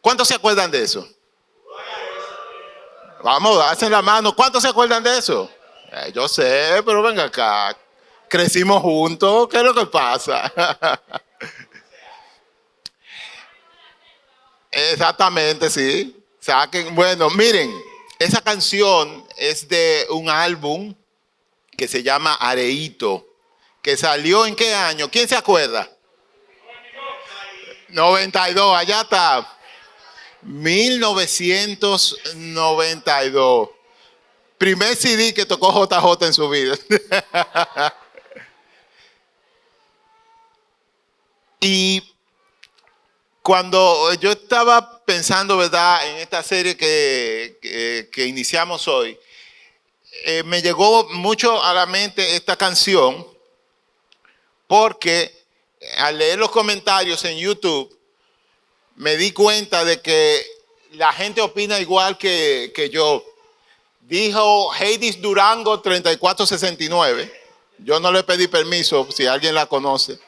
¿Cuántos se acuerdan de eso? Vamos, hacen la mano. ¿Cuántos se acuerdan de eso? Yo sé, pero venga acá. Crecimos juntos. ¿Qué es lo que pasa? Exactamente, sí. Saquen. Bueno, miren, esa canción es de un álbum que se llama Areíto, que salió ¿en qué año? ¿Quién se acuerda? 92, allá está. 1992. Primer CD que tocó JJ en su vida. Y cuando yo estaba pensando, ¿verdad?, en esta serie que iniciamos hoy, me llegó mucho a la mente esta canción porque al leer los comentarios en YouTube me di cuenta de que la gente opina igual que yo. Dijo Heidis Durango 3469. Yo no le pedí permiso si alguien la conoce.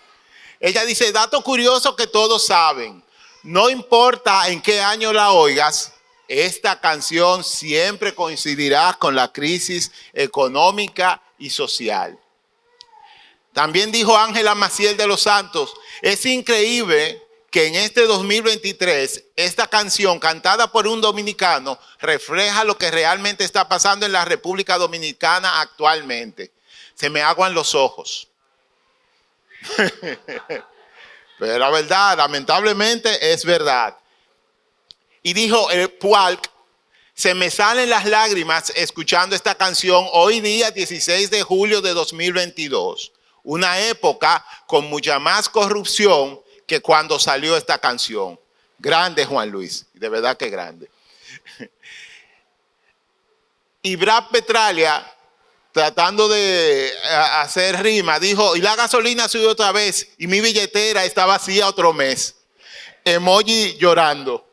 Ella dice, dato curioso que todos saben. No importa en qué año la oigas, esta canción siempre coincidirá con la crisis económica y social. También dijo Ángela Maciel de los Santos, es increíble que en este 2023 esta canción cantada por un dominicano refleja lo que realmente está pasando en la República Dominicana actualmente. Se me aguan los ojos. Pero la verdad, lamentablemente es verdad. Y dijo el Pualc, se me salen las lágrimas escuchando esta canción hoy día 16 de julio de 2022. Una época con mucha más corrupción que cuando salió esta canción. Grande Juan Luis, de verdad que grande. Y Brad Petralia, tratando de hacer rima, dijo, y la gasolina subió otra vez y mi billetera está vacía otro mes. Emoji llorando.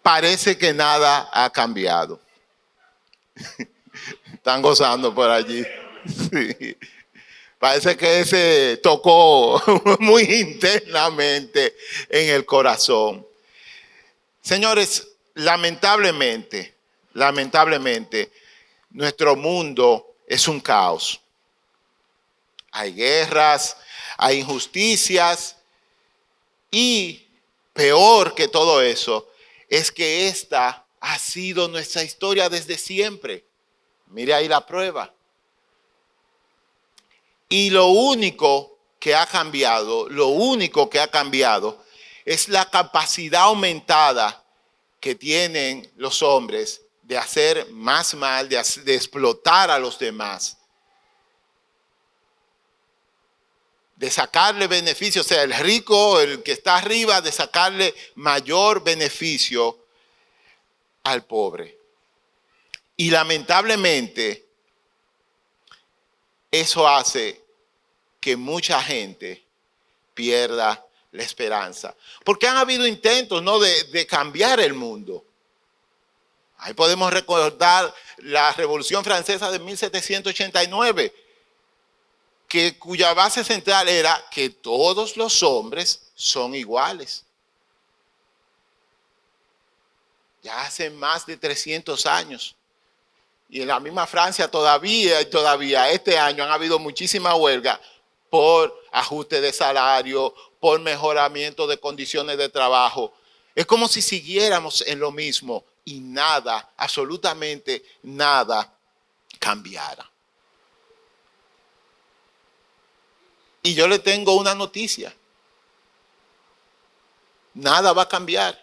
Parece que nada ha cambiado. Están gozando por allí. Sí. Parece que ese tocó muy internamente en el corazón. Señores, lamentablemente, nuestro mundo es un caos. Hay guerras, hay injusticias y peor que todo eso es que esta ha sido nuestra historia desde siempre. Mire ahí la prueba. Y lo único que ha cambiado es la capacidad aumentada que tienen los hombres de hacer más mal, de explotar a los demás, de sacarle beneficio, o sea, el rico, el que está arriba, de sacarle mayor beneficio al pobre. Y lamentablemente, eso hace que mucha gente pierda la esperanza. Porque han habido intentos, ¿no?, de cambiar el mundo. Ahí podemos recordar la Revolución Francesa de 1789, cuya base central era que todos los hombres son iguales. Ya hace más de 300 años. Y en la misma Francia todavía este año han habido muchísimas huelgas por ajuste de salario, por mejoramiento de condiciones de trabajo. Es como si siguiéramos en lo mismo y nada, absolutamente nada cambiara. Y yo le tengo una noticia. Nada va a cambiar.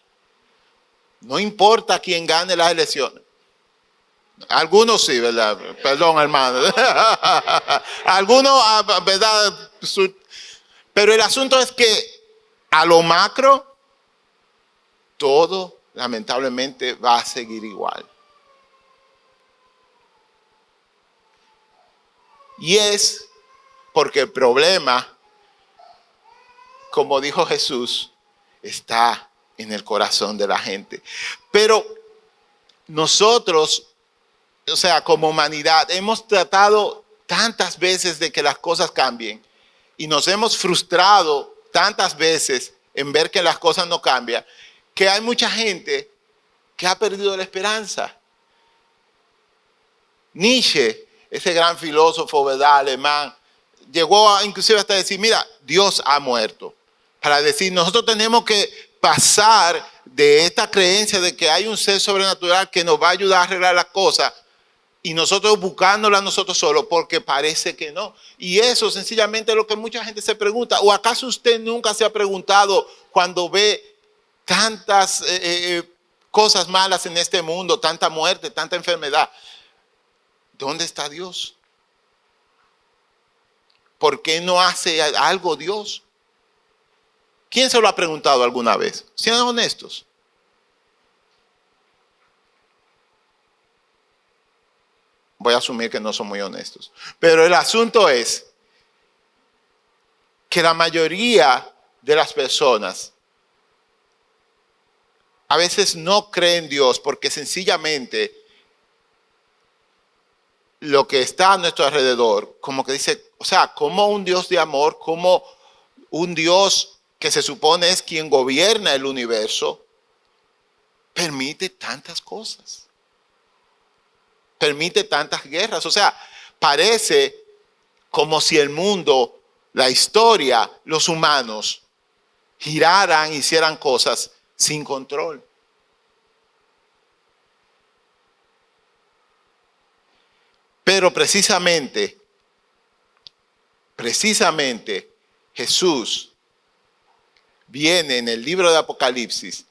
No importa quién gane las elecciones. Algunos sí, ¿verdad? Perdón, hermano. Algunos, ¿verdad? Pero el asunto es que a lo macro, todo lamentablemente va a seguir igual. Y es porque el problema, como dijo Jesús, está en el corazón de la gente. Pero nosotros, o sea, como humanidad, hemos tratado tantas veces de que las cosas cambien y nos hemos frustrado tantas veces en ver que las cosas no cambian, que hay mucha gente que ha perdido la esperanza. Nietzsche, ese gran filósofo, ¿verdad?, alemán, llegó inclusive hasta decir, mira, Dios ha muerto. Para decir, nosotros tenemos que pasar de esta creencia de que hay un ser sobrenatural que nos va a ayudar a arreglar las cosas y nosotros buscándola nosotros solos, porque parece que no. Y eso sencillamente es lo que mucha gente se pregunta. ¿O acaso usted nunca se ha preguntado cuando ve tantas cosas malas en este mundo, tanta muerte, tanta enfermedad? ¿Dónde está Dios? ¿Por qué no hace algo Dios? ¿Quién se lo ha preguntado alguna vez? Sean honestos. Voy a asumir que no son muy honestos. Pero el asunto es que la mayoría de las personas a veces no creen en Dios porque sencillamente lo que está a nuestro alrededor, como que dice, o sea, como un Dios de amor, como un Dios que se supone es quien gobierna el universo, permite tantas cosas, permite tantas guerras. O sea, parece como si el mundo, la historia, los humanos giraran, hicieran cosas sin control. Pero precisamente Jesús viene en el libro de Apocalipsis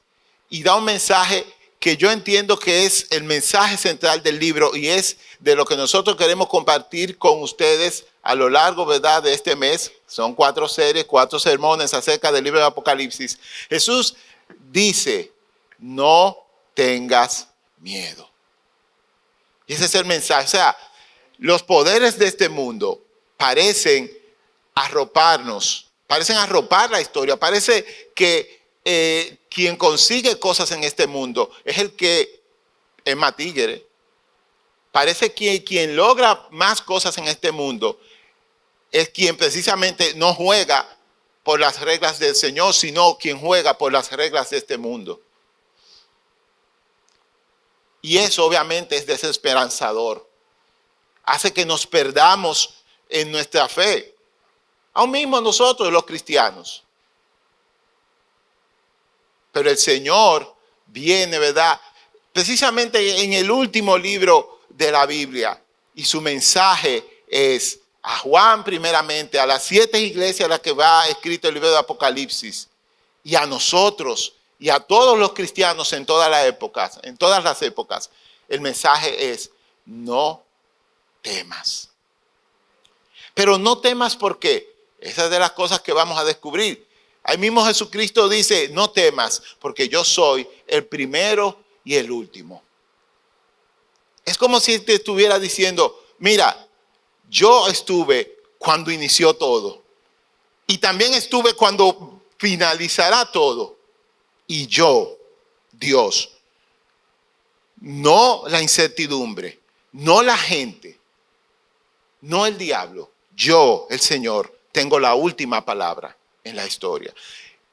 y da un mensaje que yo entiendo que es el mensaje central del libro y es de lo que nosotros queremos compartir con ustedes a lo largo, ¿verdad?, de este mes. Son 4 series, 4 sermones acerca del libro de Apocalipsis. Jesús dice, no tengas miedo. Y ese es el mensaje. O sea, los poderes de este mundo parecen arroparnos, parecen arropar la historia, parece que quien consigue cosas en este mundo es el que es más tigre. Parece que quien logra más cosas en este mundo es quien precisamente no juega por las reglas del Señor, sino quien juega por las reglas de este mundo. Y eso obviamente es desesperanzador. Hace que nos perdamos en nuestra fe. Aún mismo nosotros los cristianos. Pero el Señor viene, ¿verdad?, precisamente en el último libro de la Biblia. Y su mensaje es a Juan primeramente, a las 7 iglesias a las que va escrito el libro de Apocalipsis. Y a nosotros y a todos los cristianos en todas las épocas. El mensaje es, no temas. Pero no temas porque esa es de las cosas que vamos a descubrir. Ahí mismo Jesucristo dice, no temas porque yo soy el primero y el último. Es como si te estuviera diciendo, mira, yo estuve cuando inició todo y también estuve cuando finalizará todo. Y yo, Dios, no la incertidumbre, no la gente, no el diablo, yo, el Señor, tengo la última palabra en la historia.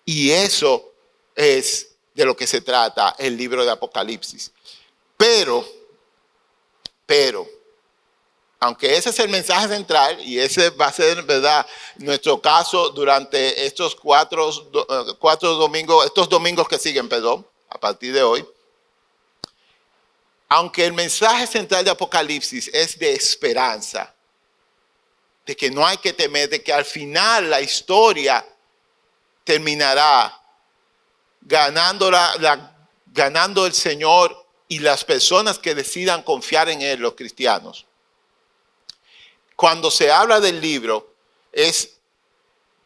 Y eso es de lo que se trata el libro de Apocalipsis. Pero, aunque ese es el mensaje central y ese va a ser, ¿verdad?, nuestro caso durante estos cuatro domingos, estos domingos que siguen, a partir de hoy. Aunque el mensaje central de Apocalipsis es de esperanza, de que no hay que temer, de que al final la historia terminará ganando el Señor y las personas que decidan confiar en Él, los cristianos. Cuando se habla del libro, es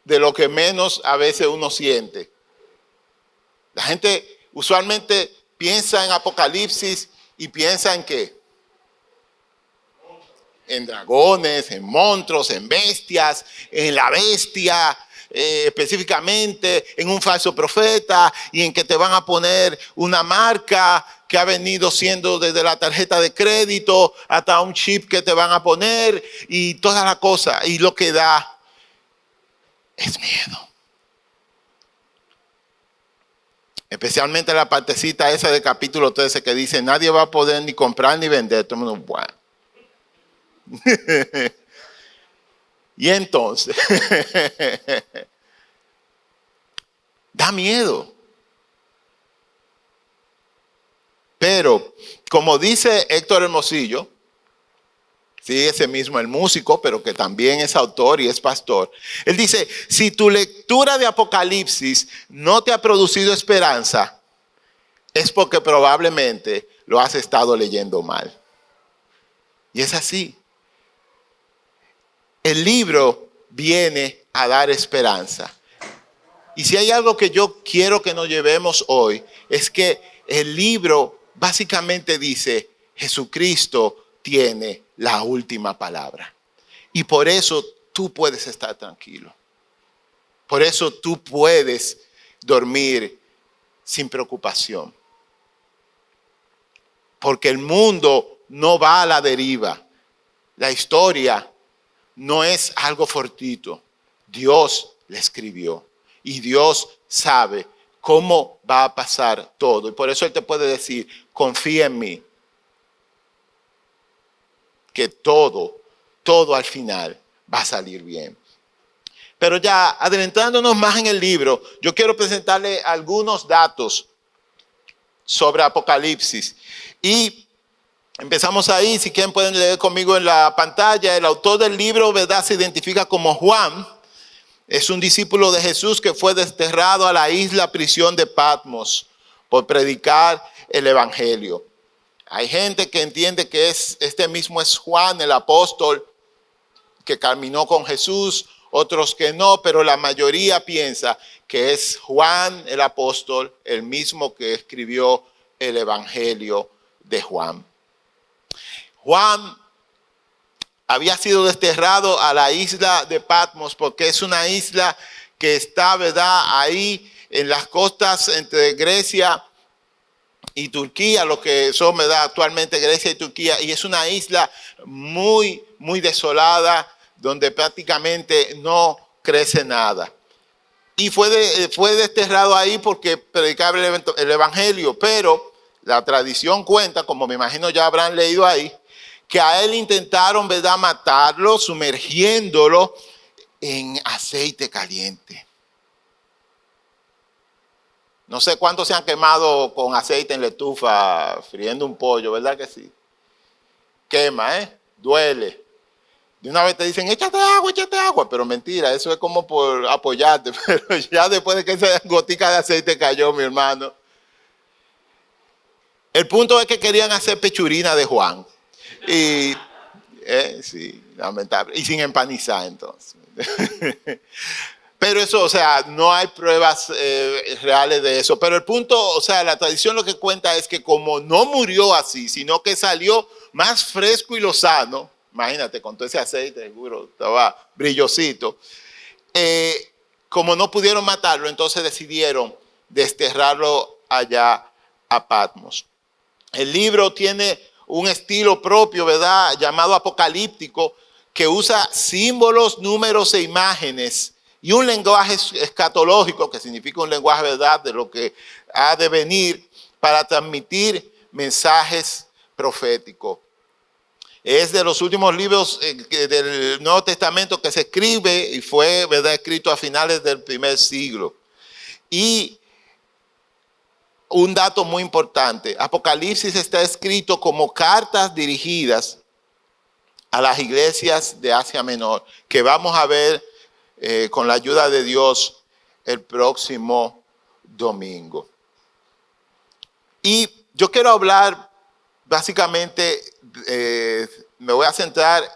de lo que menos a veces uno siente. La gente usualmente piensa en Apocalipsis y piensa en ¿qué? En dragones, en monstruos, en bestias, en la bestia, específicamente en un falso profeta y en que te van a poner una marca que ha venido siendo desde la tarjeta de crédito hasta un chip que te van a poner y toda la cosa. Y lo que da es miedo. Especialmente la partecita esa del capítulo 13 que dice, nadie va a poder ni comprar ni vender. Todo el mundo, bueno. Y entonces, da miedo. Pero, como dice Héctor Hermosillo, sí, ese mismo, el músico, pero que también es autor y es pastor. Él dice, si tu lectura de Apocalipsis no te ha producido esperanza, es porque probablemente lo has estado leyendo mal. Y es así. El libro viene a dar esperanza. Y si hay algo que yo quiero que nos llevemos hoy, es que el libro básicamente dice, Jesucristo tiene la última palabra. Y por eso tú puedes estar tranquilo. Por eso tú puedes dormir sin preocupación. Porque el mundo no va a la deriva. La historia no es algo fortuito. Dios la escribió. Y Dios sabe cómo va a pasar todo. Y por eso Él te puede decir, confía en mí. Que todo al final va a salir bien. Pero ya adelantándonos más en el libro, yo quiero presentarle algunos datos sobre Apocalipsis. Y empezamos ahí, si quieren pueden leer conmigo en la pantalla. El autor del libro, ¿verdad?, se identifica como Juan. Es un discípulo de Jesús que fue desterrado a la isla prisión de Patmos por predicar el evangelio. Hay gente que entiende que este mismo es Juan, el apóstol, que caminó con Jesús, otros que no, pero la mayoría piensa que es Juan, el apóstol, el mismo que escribió el evangelio de Juan. Juan había sido desterrado a la isla de Patmos porque es una isla que está, ¿verdad?, ahí en las costas entre Grecia y Turquía, lo que son, ¿verdad?, actualmente Grecia y Turquía, y es una isla muy, muy desolada, donde prácticamente no crece nada. Y fue desterrado ahí porque predicaba el evangelio, pero la tradición cuenta, como me imagino ya habrán leído ahí, que a él intentaron, ¿verdad?, matarlo, sumergiéndolo en aceite caliente. No sé cuántos se han quemado con aceite en la estufa friendo un pollo, ¿verdad que sí? Quema, duele. De una vez te dicen, échate agua, pero mentira, eso es como por apoyarte, pero ya después de que esa gotica de aceite cayó, mi hermano. El punto es que querían hacer pechurina de Juan. Y, sí, lamentable. Y sin empanizar, entonces. Pero eso, o sea, no hay pruebas reales de eso. Pero el punto, o sea, la tradición lo que cuenta es que como no murió así, sino que salió más fresco y lozano, imagínate, con todo ese aceite, seguro, estaba brillosito. Como no pudieron matarlo, entonces decidieron desterrarlo allá a Patmos. El libro tiene un estilo propio, ¿verdad?, llamado apocalíptico, que usa símbolos, números e imágenes y un lenguaje escatológico, que significa un lenguaje, ¿verdad?, de lo que ha de venir, para transmitir mensajes proféticos. Es de los últimos libros del Nuevo Testamento que se escribe y fue, ¿verdad?, escrito a finales del primer siglo. Y un dato muy importante, Apocalipsis está escrito como cartas dirigidas a las iglesias de Asia Menor, que vamos a ver con la ayuda de Dios el próximo domingo. Y yo quiero hablar básicamente, me voy a centrar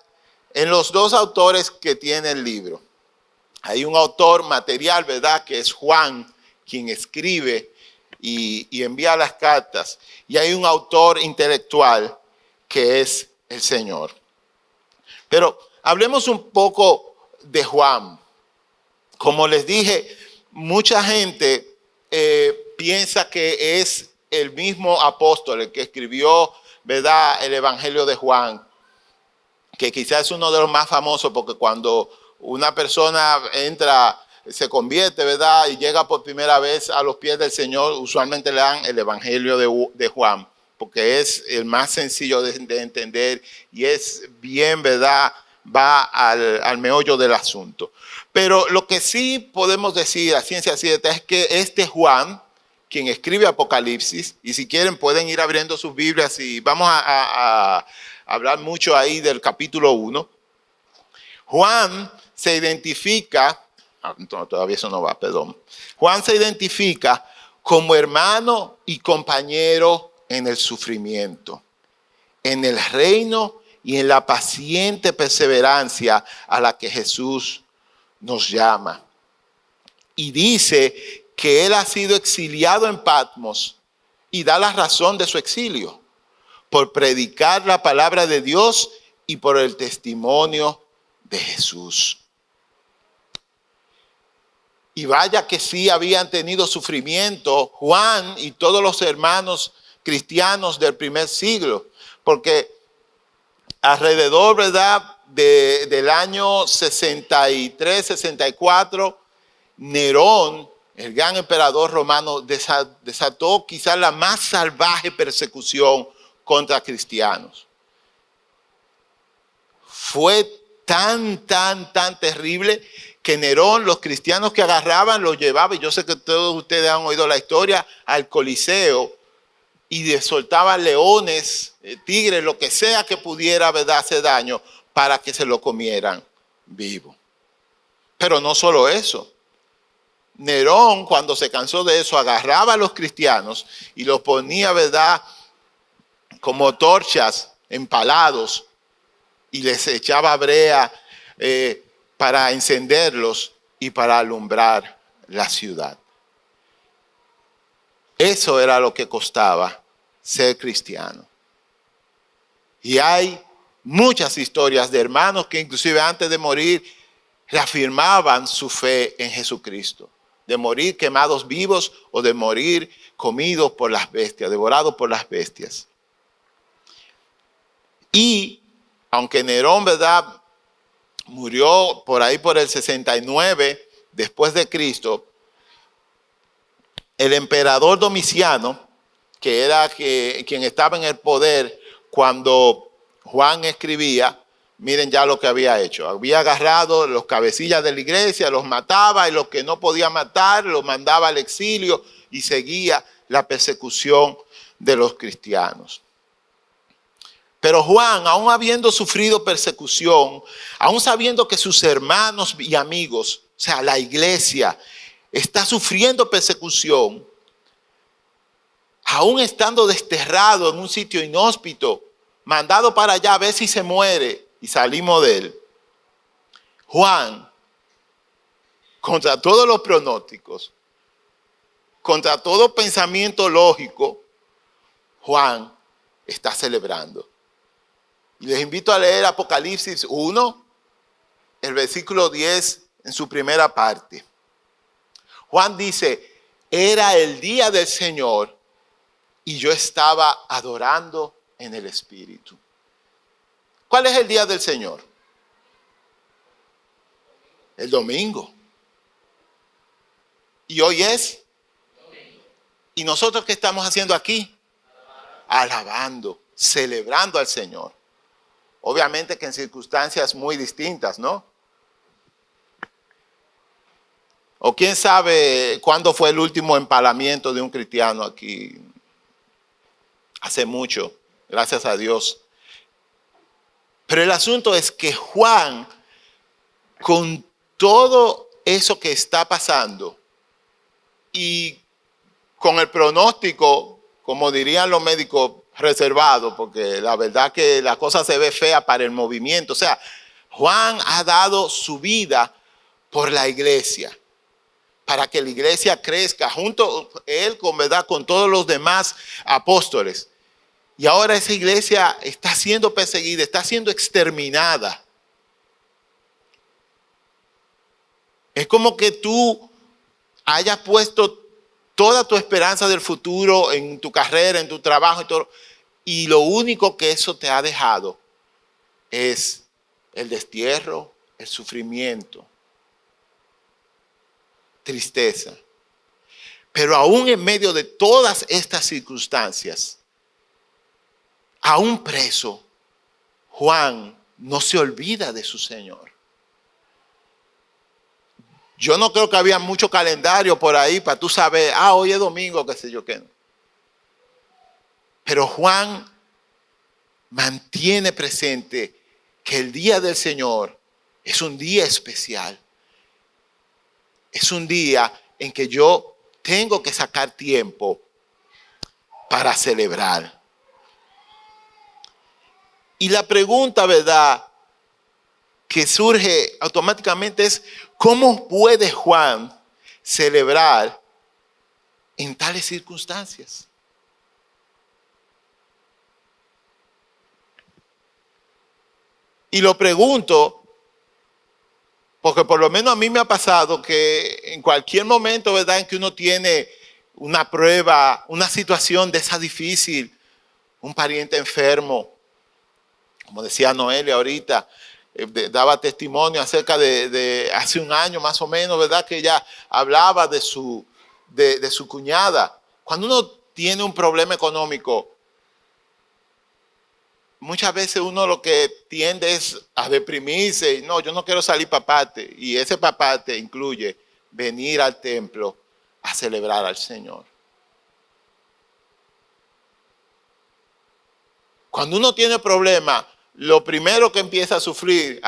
en los dos autores que tiene el libro. Hay un autor material, ¿verdad?, que es Juan, quien escribe y envía las cartas. Y hay un autor intelectual que es el Señor. Pero hablemos un poco de Juan. Como les dije, mucha gente piensa que es el mismo apóstol, el que escribió, ¿verdad?, el Evangelio de Juan, que quizás es uno de los más famosos, porque cuando una persona entra se convierte, ¿verdad? Y llega por primera vez a los pies del Señor, usualmente le dan el Evangelio de Juan, porque es el más sencillo de entender y es bien, ¿verdad? Va al meollo del asunto. Pero lo que sí podemos decir a ciencia cierta es que este Juan, quien escribe Apocalipsis, y si quieren pueden ir abriendo sus Biblias y vamos a hablar mucho ahí del capítulo 1. Juan se identifica, no, todavía eso no va, perdón. Juan se identifica como hermano y compañero en el sufrimiento, en el reino y en la paciente perseverancia a la que Jesús nos llama. Y dice que él ha sido exiliado en Patmos y da la razón de su exilio por predicar la palabra de Dios y por el testimonio de Jesús. Y vaya que sí habían tenido sufrimiento Juan y todos los hermanos cristianos del primer siglo, porque alrededor, ¿verdad?, del año 63, 64, Nerón, el gran emperador romano, desató quizás la más salvaje persecución contra cristianos. Fue tan terrible que Nerón, los cristianos que agarraban, los llevaba, y yo sé que todos ustedes han oído la historia, al Coliseo, y le soltaban leones, tigres, lo que sea que pudiera, ¿verdad?, hacer daño, para que se lo comieran vivo. Pero no solo eso. Nerón, cuando se cansó de eso, agarraba a los cristianos y los ponía, ¿verdad?, como torchas empalados y les echaba brea para encenderlos y para alumbrar la ciudad. Eso era lo que costaba ser cristiano. Y hay muchas historias de hermanos que inclusive antes de morir reafirmaban su fe en Jesucristo. De morir quemados vivos o de morir comidos por las bestias, devorados por las bestias. Y aunque Nerón, ¿verdad?, murió por ahí por el 69 después de Cristo, el emperador Domiciano, que era quien estaba en el poder cuando Juan escribía, miren ya lo que había hecho. Había agarrado los cabecillas de la iglesia, los mataba y los que no podía matar los mandaba al exilio y seguía la persecución de los cristianos. Pero Juan, aún habiendo sufrido persecución, aún sabiendo que sus hermanos y amigos, o sea, la iglesia, está sufriendo persecución, aún estando desterrado en un sitio inhóspito, mandado para allá a ver si se muere y salimos de él. Juan, contra todos los pronósticos, contra todo pensamiento lógico, Juan está celebrando. Y les invito a leer Apocalipsis 1, el versículo 10 en su primera parte. Juan dice, era el día del Señor y yo estaba adorando en el Espíritu. ¿Cuál es el día del Señor? El domingo. ¿Y hoy es? ¿Y nosotros qué estamos haciendo aquí? Alabando, celebrando al Señor. Obviamente que en circunstancias muy distintas, ¿no? O quién sabe cuándo fue el último empalamiento de un cristiano aquí. Hace mucho, gracias a Dios. Pero el asunto es que Juan, con todo eso que está pasando y con el pronóstico, como dirían los médicos, reservado, porque la verdad que la cosa se ve fea para el movimiento. O sea, Juan ha dado su vida por la iglesia, para que la iglesia crezca junto él con todos los demás apóstoles. Y ahora esa iglesia está siendo perseguida, está siendo exterminada. Es como que tú hayas puesto toda tu esperanza del futuro en tu carrera, en tu trabajo y todo, y lo único que eso te ha dejado es el destierro, el sufrimiento. tristeza. Pero aún en medio de todas estas circunstancias, aún preso, Juan no se olvida de su Señor. Yo no creo que había mucho calendario por ahí para tú saber, hoy es domingo, qué sé yo qué. Pero Juan mantiene presente que el día del Señor es un día especial. Es un día en que yo tengo que sacar tiempo para celebrar. Y la pregunta, ¿verdad?, que surge automáticamente es, ¿cómo puede Juan celebrar en tales circunstancias? Y lo pregunto porque por lo menos a mí me ha pasado que en cualquier momento, ¿verdad?, en que uno tiene una prueba, una situación de esa difícil, un pariente enfermo, como decía Noelia ahorita, daba testimonio acerca de hace un año más o menos, ¿verdad?, que ella hablaba de su cuñada. Cuando uno tiene un problema económico, muchas veces uno lo que tiende es a deprimirse y no, yo no quiero salir papate. Y ese papate incluye venir al templo a celebrar al Señor. Cuando uno tiene problemas, lo primero que empieza a sufrir,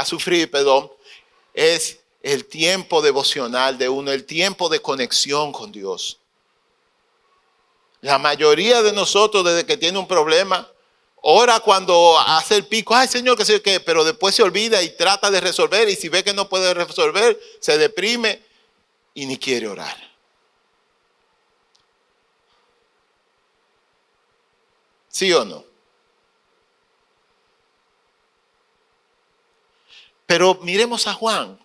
es el tiempo devocional de uno, el tiempo de conexión con Dios. La mayoría de nosotros, desde que tiene un problema, ora cuando hace el pico, ay Señor, que sé qué, pero después se olvida y trata de resolver, y si ve que no puede resolver, se deprime y ni quiere orar. ¿Sí o no? Pero miremos a Juan.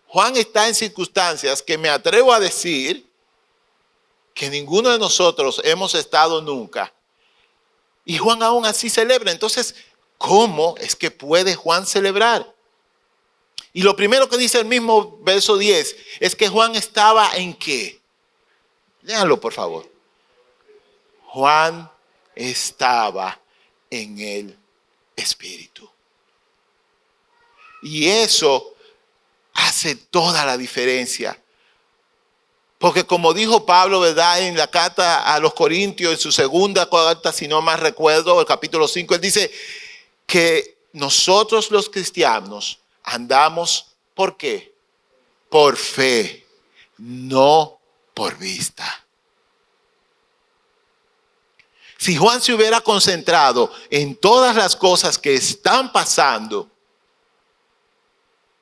Juan está en circunstancias que me atrevo a decir que ninguno de nosotros hemos estado nunca. Y Juan aún así celebra. Entonces, ¿cómo es que puede Juan celebrar? Y lo primero que dice el mismo verso 10 es que Juan estaba ¿en qué? Léanlo, por favor. Juan estaba en el Espíritu. Y eso hace toda la diferencia. Porque como dijo Pablo, ¿verdad?, en la carta a los Corintios, en su segunda carta, si no más recuerdo, el capítulo 5, él dice que nosotros los cristianos andamos, ¿por qué? Por fe, no por vista. Si Juan se hubiera concentrado en todas las cosas que están pasando,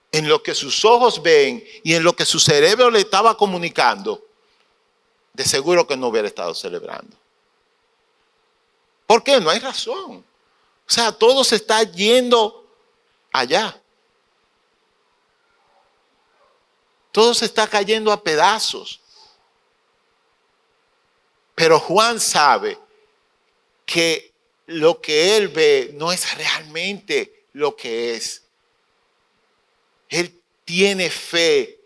en lo que sus ojos ven y en lo que su cerebro le estaba comunicando, de seguro que no hubiera estado celebrando. ¿Por qué? No hay razón. O sea, todo se está yendo allá. Todo se está cayendo a pedazos. Pero Juan sabe que lo que él ve no es realmente lo que es. Él tiene fe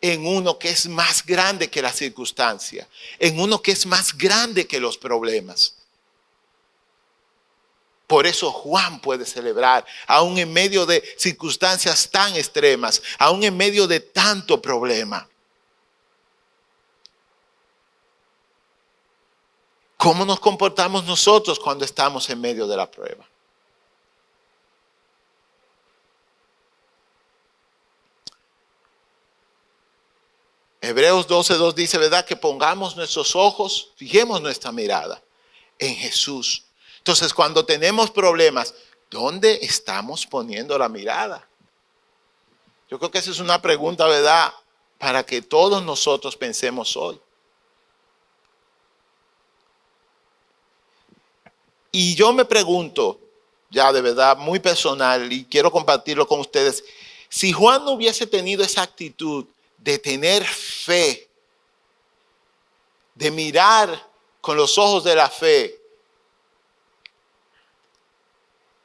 en uno que es más grande que la circunstancia, en uno que es más grande que los problemas. Por eso Juan puede celebrar, aún en medio de circunstancias tan extremas, aún en medio de tanto problema. ¿Cómo nos comportamos nosotros cuando estamos en medio de la prueba? Hebreos 12:2 dice, ¿verdad?, que pongamos nuestros ojos, fijemos nuestra mirada en Jesús. Entonces, cuando tenemos problemas, ¿dónde estamos poniendo la mirada? Yo creo que esa es una pregunta, ¿verdad?, para que todos nosotros pensemos hoy. Y yo me pregunto, ya de verdad muy personal, y quiero compartirlo con ustedes, si Juan no hubiese tenido esa actitud de tener fe, de mirar con los ojos de la fe,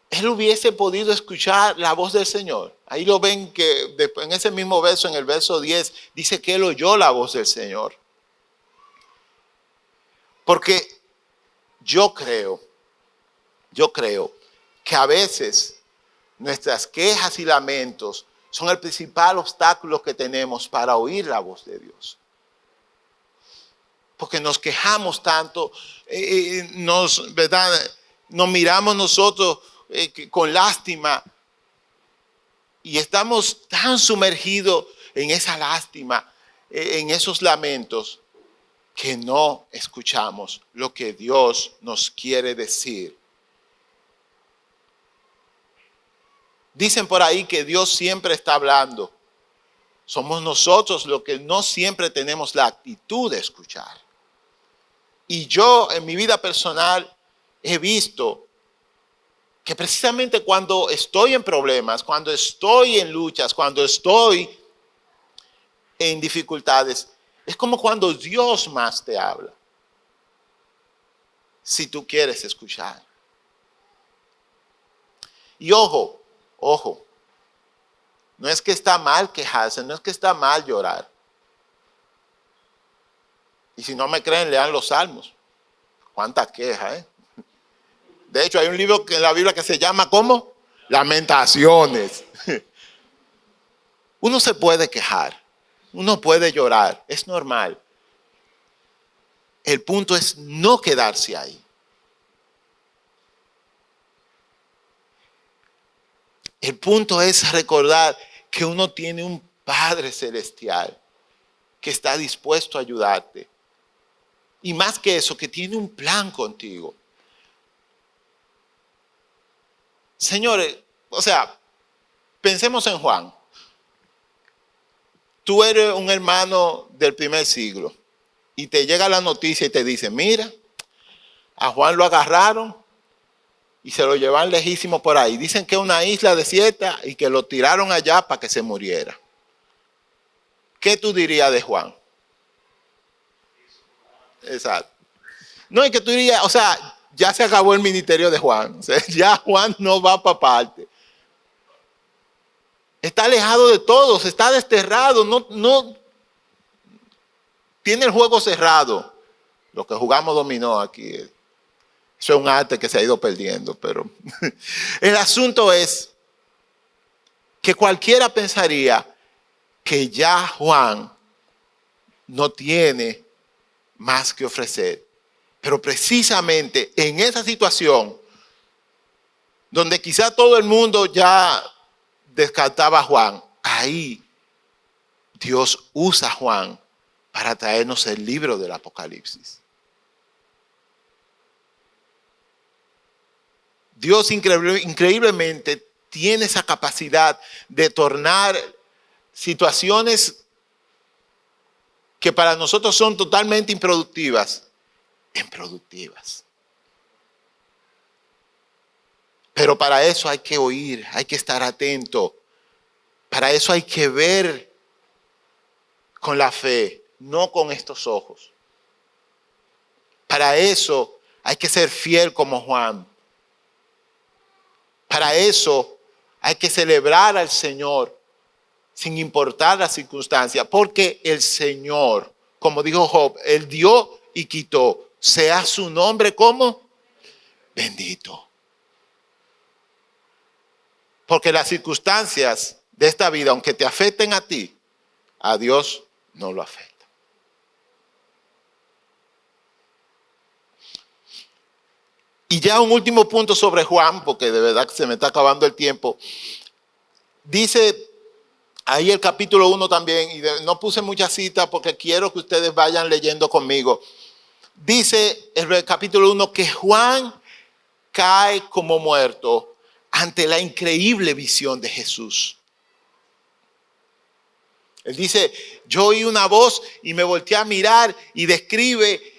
él hubiese podido escuchar la voz del Señor. Ahí lo ven que en ese mismo verso, en el verso 10, dice que él oyó la voz del Señor. Porque yo creo que a veces nuestras quejas y lamentos son el principal obstáculo que tenemos para oír la voz de Dios. Porque nos quejamos tanto, ¿verdad? Nos miramos nosotros con lástima y estamos tan sumergidos en esa lástima, en esos lamentos, que no escuchamos lo que Dios nos quiere decir. Dicen por ahí que Dios siempre está hablando. Somos nosotros los que no siempre tenemos la actitud de escuchar. Y yo en mi vida personal he visto que precisamente cuando estoy en problemas, cuando estoy en luchas, cuando estoy en dificultades, es como cuando Dios más te habla. Si tú quieres escuchar. Y ojo, no es que está mal quejarse, no es que está mal llorar. Y si no me creen, lean los Salmos. Cuánta queja, ¿eh? De hecho, hay un libro en la Biblia que se llama ¿cómo? Lamentaciones. Uno se puede quejar, uno puede llorar, es normal. El punto es no quedarse ahí. El punto es recordar que uno tiene un Padre Celestial que está dispuesto a ayudarte. Y más que eso, que tiene un plan contigo. Señores, pensemos en Juan. Tú eres un hermano del primer siglo y te llega la noticia y te dice, mira, a Juan lo agarraron y se lo llevan lejísimo por ahí. Dicen que es una isla desierta y que lo tiraron allá para que se muriera. ¿Qué tú dirías de Juan? Exacto. No, es que tú dirías, ya se acabó el ministerio de Juan. Ya Juan no va para parte. Está alejado de todos, está desterrado, no tiene el juego cerrado. Lo que jugamos dominó aquí. Eso es un arte que se ha ido perdiendo, pero el asunto es que cualquiera pensaría que ya Juan no tiene más que ofrecer. Pero precisamente en esa situación, donde quizá todo el mundo ya descartaba a Juan, ahí Dios usa a Juan para traernos el libro del Apocalipsis. Dios increíblemente tiene esa capacidad de tornar situaciones que para nosotros son totalmente improductivas en productivas. Pero para eso hay que oír, hay que estar atento. Para eso hay que ver con la fe, no con estos ojos. Para eso hay que ser fiel como Juan. Para eso hay que celebrar al Señor sin importar la circunstancia, porque el Señor, como dijo Job, Él dio y quitó. Sea su nombre como bendito. Porque las circunstancias de esta vida, aunque te afecten a ti, a Dios no lo afecta. Y ya un último punto sobre Juan, porque de verdad que se me está acabando el tiempo. Dice ahí el capítulo 1 también, y no puse muchas citas porque quiero que ustedes vayan leyendo conmigo. Dice el capítulo 1 que Juan cae como muerto ante la increíble visión de Jesús. Él dice, yo oí una voz y me volteé a mirar y describe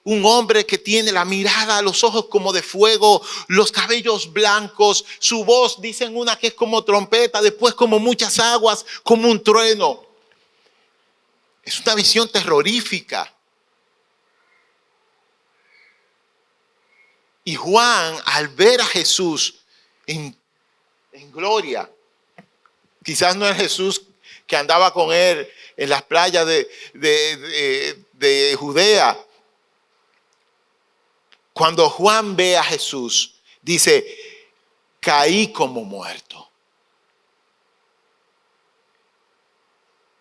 un hombre que tiene la mirada, los ojos como de fuego, los cabellos blancos, su voz, dicen una que es como trompeta, después como muchas aguas, como un trueno. Es una visión terrorífica. Y Juan, al ver a Jesús, en, en gloria. Quizás no es Jesús que andaba con él en las playas de Judea. Cuando Juan ve a Jesús, dice, caí como muerto.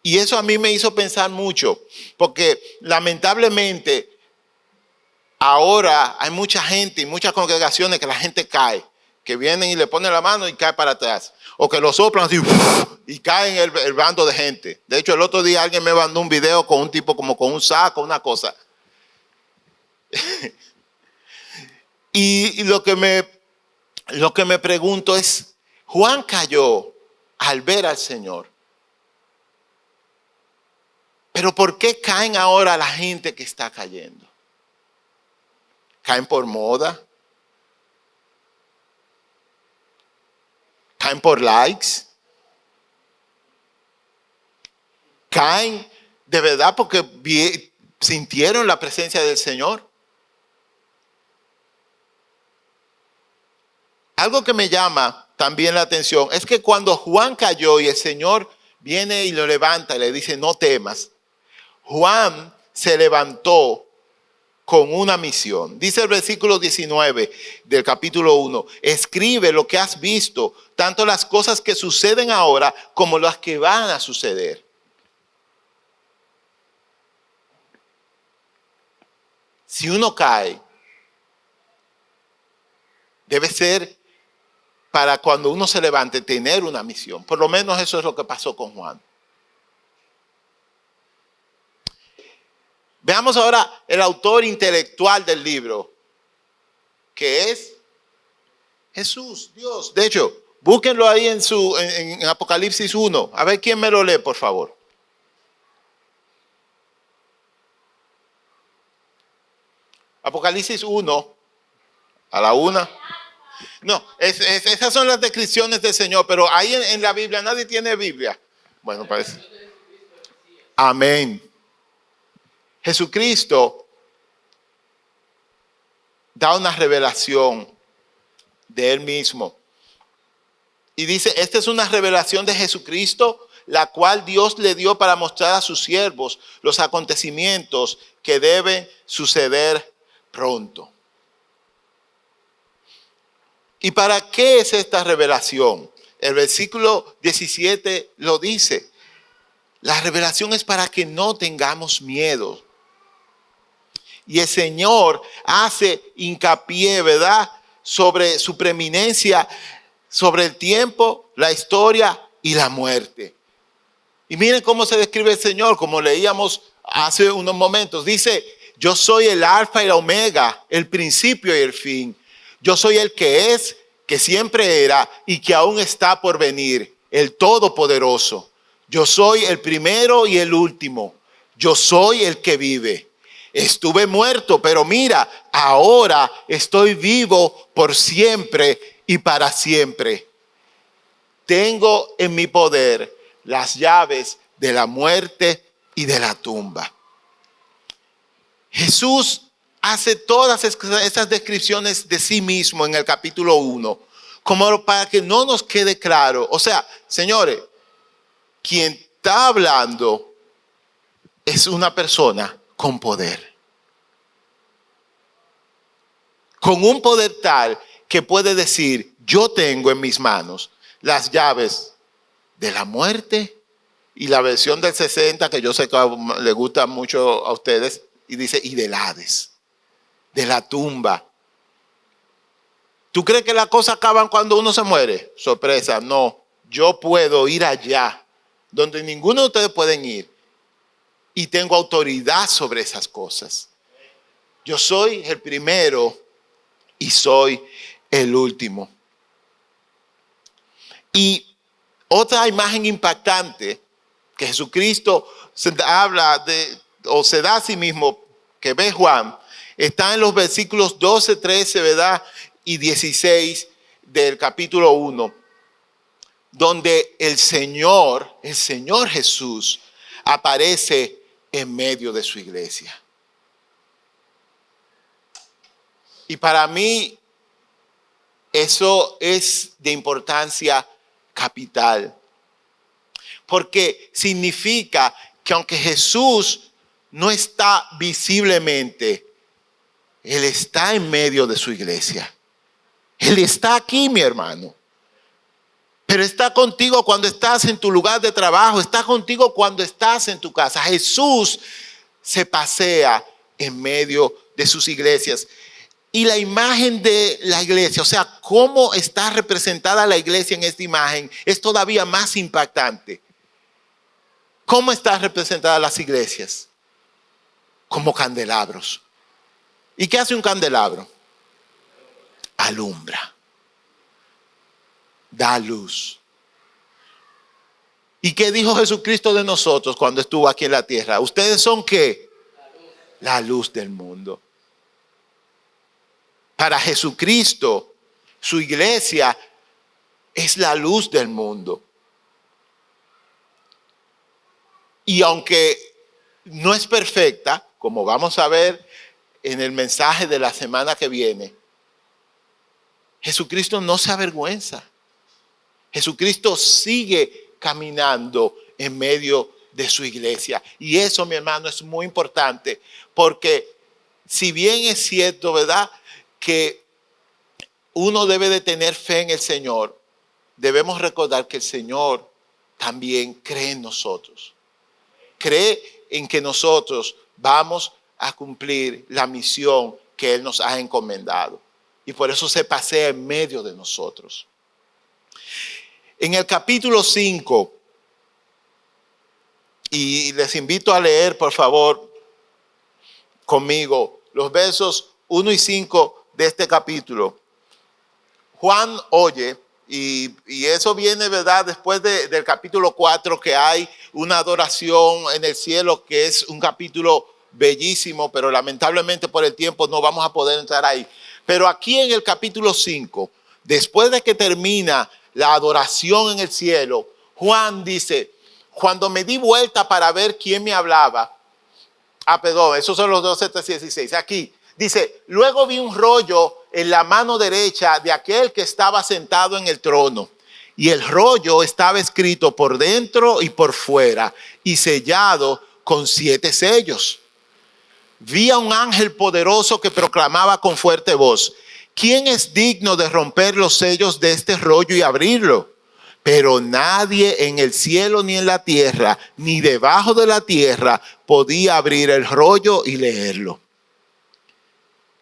Y eso a mí me hizo pensar mucho, porque lamentablemente ahora hay mucha gente y muchas congregaciones que la gente cae, que vienen y le ponen la mano y cae para atrás, o que lo soplan así y cae en el bando de gente. De hecho, el otro día alguien me mandó un video con un tipo como con un saco, una cosa. Y lo que me pregunto es, Juan cayó al ver al Señor. Pero ¿por qué caen ahora la gente que está cayendo? ¿Caen por moda? ¿Caen por likes? ¿Caen de verdad porque sintieron la presencia del Señor? Algo que me llama también la atención es que cuando Juan cayó y el Señor viene y lo levanta y le dice, no temas, Juan se levantó con una misión. Dice el versículo 19 del capítulo 1, escribe lo que has visto, tanto las cosas que suceden ahora como las que van a suceder. Si uno cae, debe ser para cuando uno se levante tener una misión. Por lo menos eso es lo que pasó con Juan. Veamos ahora el autor intelectual del libro, que es Jesús, Dios. De hecho, búsquenlo ahí en Apocalipsis 1. A ver quién me lo lee, por favor. Apocalipsis 1, a la 1. No, esas son las descripciones del Señor, pero ahí en la Biblia nadie tiene Biblia. Bueno, parece. Amén. Jesucristo da una revelación de Él mismo. Y dice, esta es una revelación de Jesucristo, la cual Dios le dio para mostrar a sus siervos los acontecimientos que deben suceder pronto. ¿Y para qué es esta revelación? El versículo 17 lo dice. La revelación es para que no tengamos miedo. Y el Señor hace hincapié, ¿verdad?, sobre su preeminencia, sobre el tiempo, la historia y la muerte. Y miren cómo se describe el Señor, como leíamos hace unos momentos. Dice, yo soy el alfa y la omega, el principio y el fin. Yo soy el que es, que siempre era y que aún está por venir, el Todopoderoso. Yo soy el primero y el último. Yo soy el que vive. Estuve muerto, pero mira, ahora estoy vivo por siempre y para siempre. Tengo en mi poder las llaves de la muerte y de la tumba. Jesús hace todas esas descripciones de sí mismo en el capítulo 1, como para que no nos quede claro. O sea, señores, quien está hablando es una persona con poder. Con un poder tal que puede decir, yo tengo en mis manos las llaves de la muerte, y la versión del 60, que yo sé que le gusta mucho a ustedes, y dice, y del Hades, de la tumba. ¿Tú crees que las cosas acaban cuando uno se muere? Sorpresa, no. Yo puedo ir allá, donde ninguno de ustedes pueden ir, y tengo autoridad sobre esas cosas. Yo soy el primero y soy el último. Y otra imagen impactante que Jesucristo se habla de, o se da a sí mismo, que ve Juan, está en los versículos 12, 13, ¿verdad?, y 16 del capítulo 1, donde el Señor Jesús aparece en medio de su iglesia. Y para mí, Eso es de importancia capital. Porque significa que aunque Jesús no está visiblemente, Él está en medio de su iglesia. Él está aquí, mi hermano. Pero está contigo cuando estás en tu lugar de trabajo, está contigo cuando estás en tu casa. Jesús se pasea en medio de sus iglesias. Y la imagen de la iglesia, o sea, cómo está representada la iglesia en esta imagen, es todavía más impactante. ¿Cómo están representadas las iglesias? Como candelabros. ¿Y qué hace un candelabro? Alumbra. Da luz. ¿Y qué dijo Jesucristo de nosotros cuando estuvo aquí en la tierra? ¿Ustedes son qué? La luz del mundo. Para Jesucristo, su iglesia es la luz del mundo. Y aunque no es perfecta, como vamos a ver en el mensaje de la semana que viene, Jesucristo no se avergüenza. Jesucristo sigue caminando en medio de su iglesia. Y eso, mi hermano, es muy importante, porque si bien es cierto, ¿verdad?, que uno debe de tener fe en el Señor, debemos recordar que el Señor también cree en nosotros. Cree en que nosotros vamos a cumplir la misión que Él nos ha encomendado. Y por eso se pasea en medio de nosotros. En el capítulo 5, y les invito a leer, por favor, conmigo, los versos 1 y 5 de este capítulo. Juan oye, y eso viene, ¿verdad?, después del capítulo 4, que hay una adoración en el cielo, que es un capítulo bellísimo, pero lamentablemente por el tiempo no vamos a poder entrar ahí. Pero aquí en el capítulo 5, después de que termina la adoración en el cielo, Juan dice: cuando me di vuelta para ver quién me hablaba, perdón, esos son los 12:16. Aquí dice: luego vi un rollo en la mano derecha de aquel que estaba sentado en el trono, y el rollo estaba escrito por dentro y por fuera y sellado con 7 sellos. Vi a un ángel poderoso que proclamaba con fuerte voz: ¿quién es digno de romper los sellos de este rollo y abrirlo? Pero nadie en el cielo ni en la tierra, ni debajo de la tierra, podía abrir el rollo y leerlo.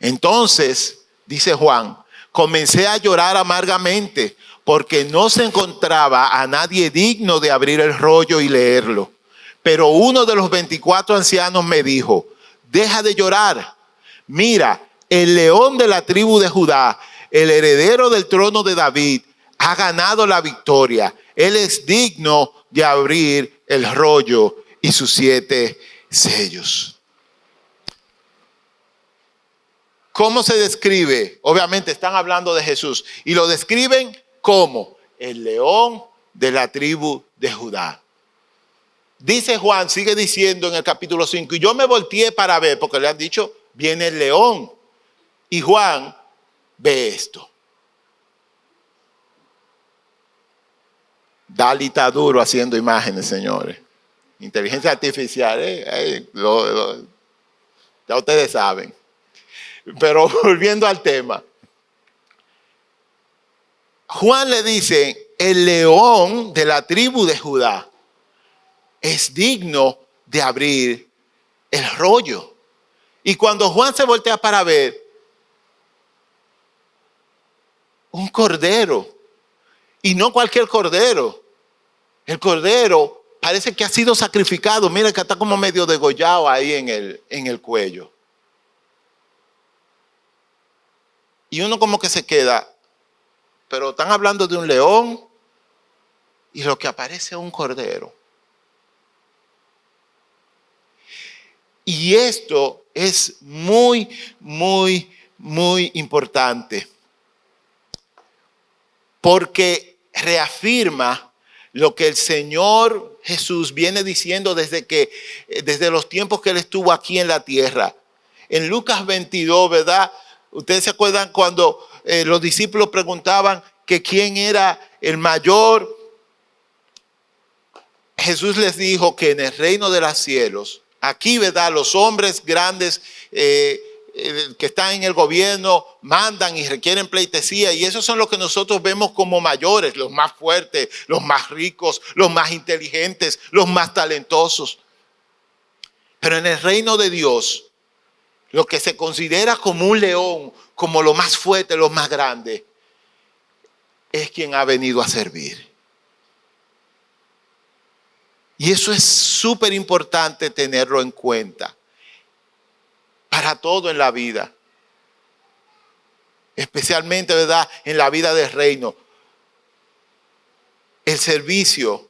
Entonces, dice Juan, comencé a llorar amargamente, porque no se encontraba a nadie digno de abrir el rollo y leerlo. Pero uno de los 24 ancianos me dijo: deja de llorar. Mira, el león de la tribu de Judá, el heredero del trono de David, ha ganado la victoria. Él es digno de abrir el rollo y sus 7 sellos. ¿Cómo se describe? Obviamente están hablando de Jesús y lo describen como el león de la tribu de Judá. Dice Juan, sigue diciendo en el capítulo 5, y yo me volteé para ver, porque le han dicho, viene el león. Y Juan ve esto. Dali está duro haciendo imágenes, señores. Inteligencia artificial, ya ustedes saben. Pero volviendo al tema, Juan le dice: el león de la tribu de Judá es digno de abrir el rollo. Y cuando Juan se voltea para ver, un cordero, y no cualquier cordero, el cordero parece que ha sido sacrificado. Mira que está como medio degollado ahí en el cuello. Y uno como que se queda, pero están hablando de un león y lo que aparece es un cordero. Y esto es muy, muy, muy importante, porque reafirma lo que el Señor Jesús viene diciendo desde los tiempos que Él estuvo aquí en la tierra. En Lucas 22, ¿verdad? Ustedes se acuerdan cuando los discípulos preguntaban que quién era el mayor, Jesús les dijo que en el reino de los cielos, aquí, ¿verdad? Los hombres grandes que están en el gobierno mandan y requieren pleitesía, y esos son los que nosotros vemos como mayores, los más fuertes, los más ricos, los más inteligentes, los más talentosos. Pero en el reino de Dios, lo que se considera como un león, como lo más fuerte, lo más grande, es quien ha venido a servir. Y eso es súper importante tenerlo en cuenta para todo en la vida. Especialmente, ¿verdad?, en la vida del reino. El servicio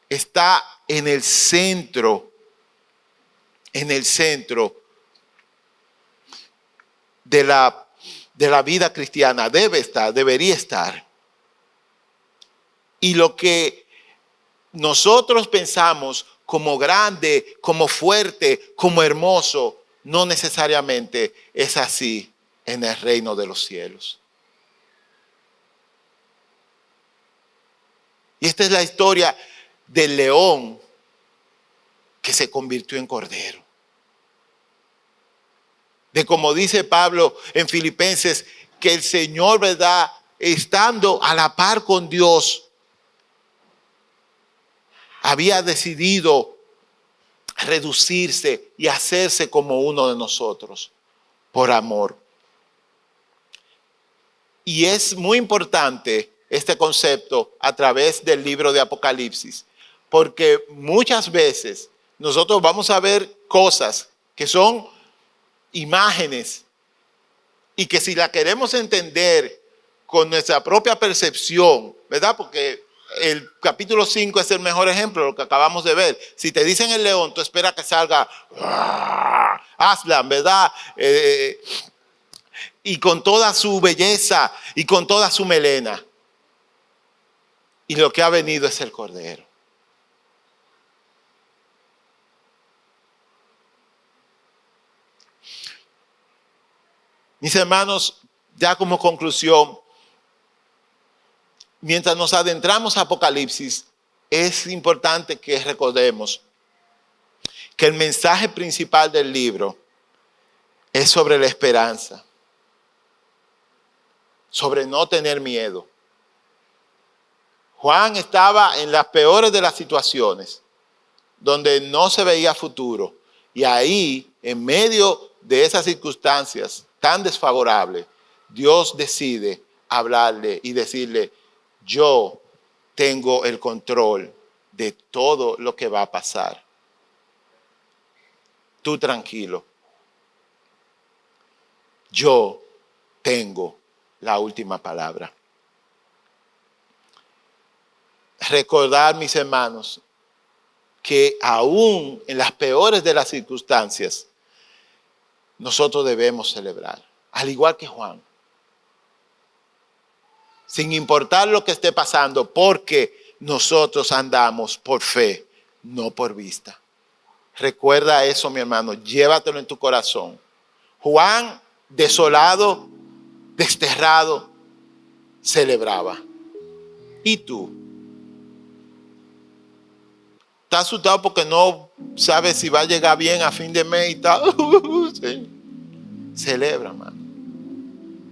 está en el centro de la vida cristiana. Debería estar. Y lo que nosotros pensamos como grande, como fuerte, como hermoso, no necesariamente es así en el reino de los cielos. Y esta es la historia del león que se convirtió en cordero. De como dice Pablo en Filipenses, que el Señor, ¿verdad?, estando a la par con Dios, había decidido reducirse y hacerse como uno de nosotros por amor. Y es muy importante este concepto a través del libro de Apocalipsis, porque muchas veces nosotros vamos a ver cosas que son imágenes y que si la queremos entender con nuestra propia percepción, ¿verdad? Porque el capítulo 5 es el mejor ejemplo de lo que acabamos de ver. Si te dicen el león, tú esperas que salga Aslan, ¿verdad? Y con toda su belleza y con toda su melena. Y lo que ha venido es el cordero. Mis hermanos, ya como conclusión, mientras nos adentramos a Apocalipsis, es importante que recordemos que el mensaje principal del libro es sobre la esperanza, sobre no tener miedo. Juan estaba en las peores de las situaciones, donde no se veía futuro, y ahí, en medio de esas circunstancias tan desfavorables, Dios decide hablarle y decirle: yo tengo el control de todo lo que va a pasar. Tú tranquilo. Yo tengo la última palabra. Recordar, mis hermanos, que aún en las peores de las circunstancias, nosotros debemos celebrar, al igual que Juan. Sin importar lo que esté pasando, porque nosotros andamos por fe, no por vista. Recuerda eso, mi hermano, llévatelo en tu corazón. Juan, desolado, desterrado, celebraba. ¿Y tú? ¿Estás asustado porque no sabes si va a llegar bien a fin de mes y tal? Sí. Celebra, hermano.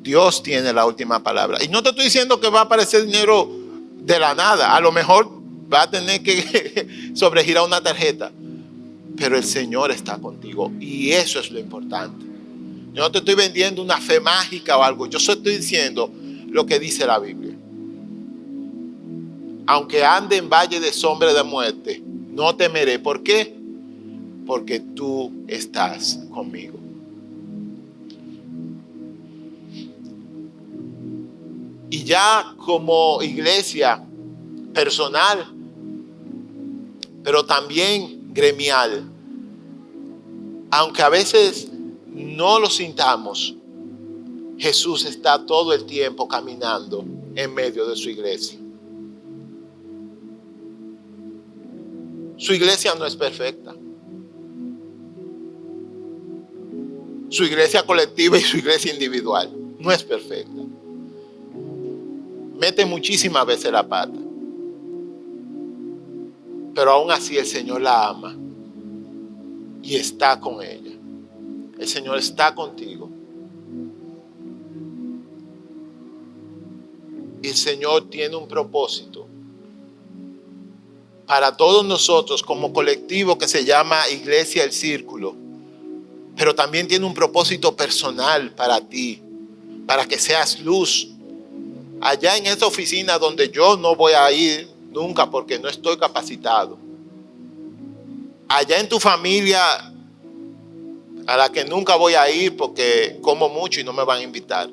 Dios tiene la última palabra. Y no te estoy diciendo que va a aparecer dinero de la nada. A lo mejor va a tener que sobregirar una tarjeta. Pero el Señor está contigo. Y eso es lo importante. Yo no te estoy vendiendo una fe mágica o algo. Yo solo estoy diciendo lo que dice la Biblia. Aunque ande en valle de sombra de muerte, no temeré. ¿Por qué? Porque tú estás conmigo. Y ya como iglesia personal, pero también gremial, aunque a veces no lo sintamos, Jesús está todo el tiempo caminando en medio de su iglesia. Su iglesia no es perfecta. Su iglesia colectiva y su iglesia individual no es perfecta. Mete muchísimas veces la pata. Pero aún así el Señor la ama y está con ella. El Señor está contigo. Y el Señor tiene un propósito para todos nosotros como colectivo que se llama Iglesia El Círculo. Pero también tiene un propósito personal para ti, para que seas luz. Allá en esa oficina donde yo no voy a ir nunca porque no estoy capacitado. Allá en tu familia a la que nunca voy a ir porque como mucho y no me van a invitar.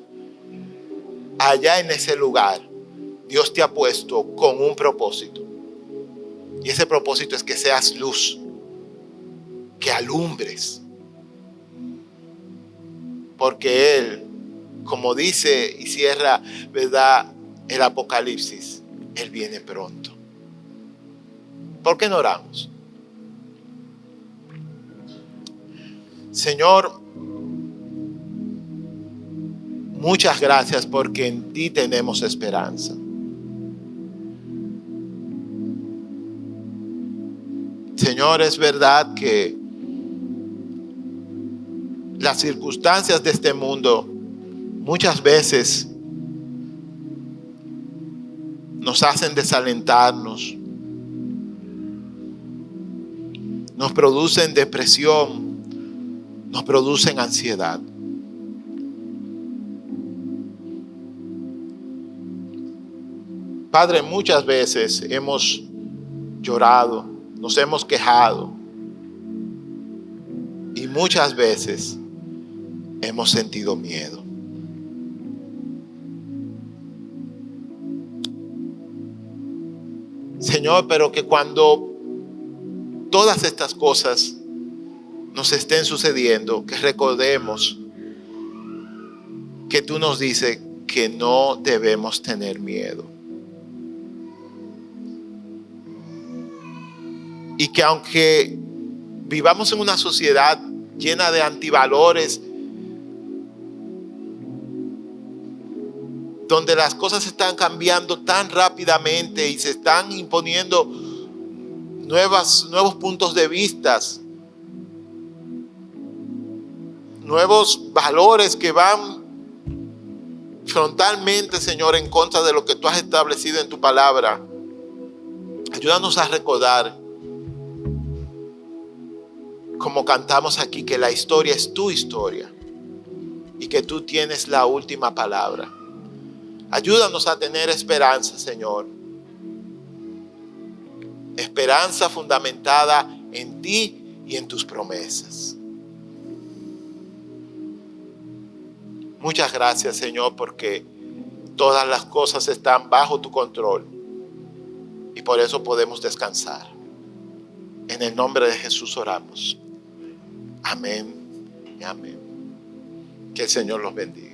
Allá en ese lugar, Dios te ha puesto con un propósito. Y ese propósito es que seas luz, que alumbres. Porque Él, como dice y cierra, ¿verdad?, el Apocalipsis, Él viene pronto. ¿Por qué no oramos? Señor, muchas gracias porque en ti tenemos esperanza. Señor, es verdad que las circunstancias de este mundo muchas veces nos hacen desalentarnos, nos producen depresión, nos producen ansiedad. Padre, muchas veces hemos llorado, nos hemos quejado y muchas veces hemos sentido miedo. Señor, pero que cuando todas estas cosas nos estén sucediendo, que recordemos que tú nos dices que no debemos tener miedo. Y que aunque vivamos en una sociedad llena de antivalores, donde las cosas están cambiando tan rápidamente y se están imponiendo nuevos puntos de vista, nuevos valores que van frontalmente, Señor, en contra de lo que tú has establecido en tu palabra. Ayúdanos a recordar, como cantamos aquí, que la historia es tu historia y que tú tienes la última palabra. Ayúdanos a tener esperanza, Señor. Esperanza fundamentada en ti y en tus promesas. Muchas gracias, Señor, porque todas las cosas están bajo tu control y por eso podemos descansar. En el nombre de Jesús oramos. Amén y amén. Que el Señor los bendiga.